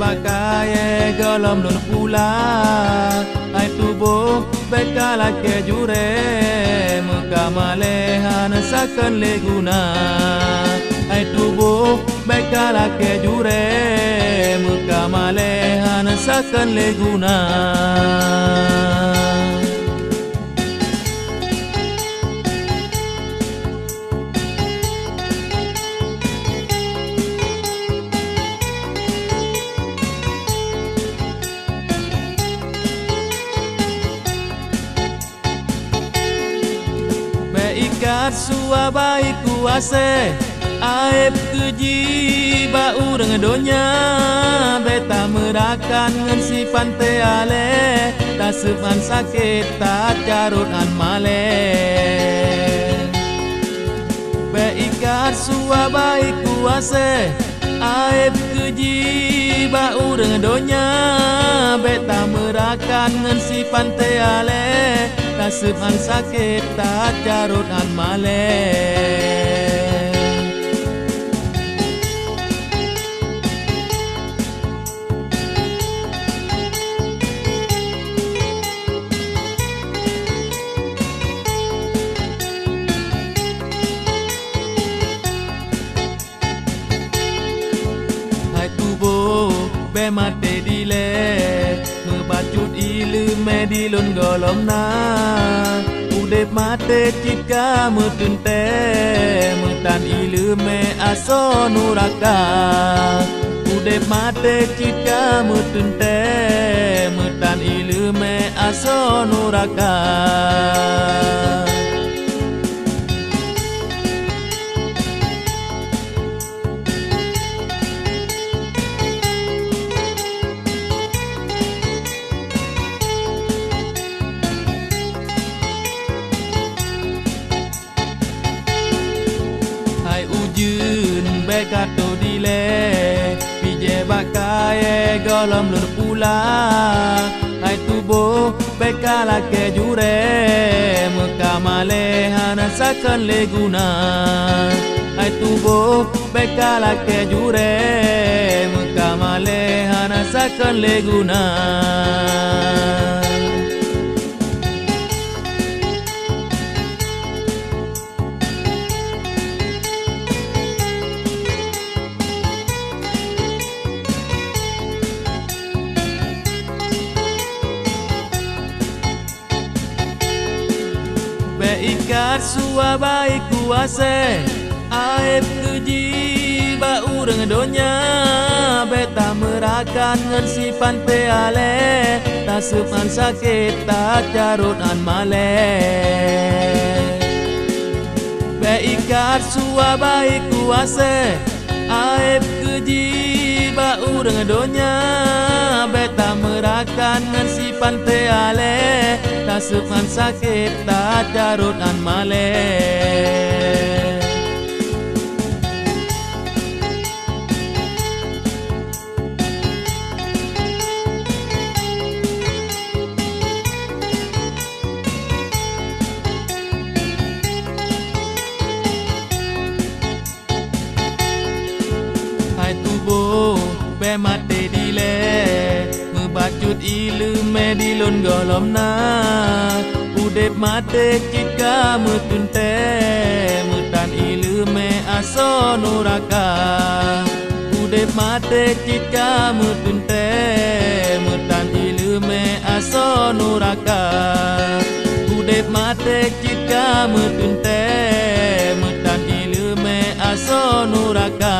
bakaye golom lun pula ai tubo bekala ke jure mukamalehan sakan leguna ai tubo bekala ke jure mukamalehan sakan leguna. Ikat sua baik kuase aib keji bau dengan donya beta merakan ngan si pante ale tak sepan sakit tak carut an male be ikat sua baik kuase aib keji bau dengan donya beta merakan ngan si pante ale tak sepan sakit tak carut an male. Hai tubuh be mate dile mebacut ilu medilun golom na udep mate cika metunte metan ilu me aso nuraka udep mate cika metunte metan ilu me aso nuraka. Bekato dile pije bakaye golom lur pula hai tubo bekala ke jure mukamalehan sakan leguna hai tubo bekala ke jure mukamalehan sakan leguna. Ikat sua baik kuase aib keji bau dengan donya beta merakan ngan si pante ale tak sepan sakit tak carut an male be ikat sua baik kuase aib keji bau dengan donya beta merakan ngan si pante ale tak sepan sakit tak carut an male. Hai tubuh be mate dile mebacut ilu medilun golom na udep mate cika metunte metan ilu me aso nuraka udep mate cika metunte metan ilu me aso nuraka udep mate cika metunte metan ilu me aso nuraka.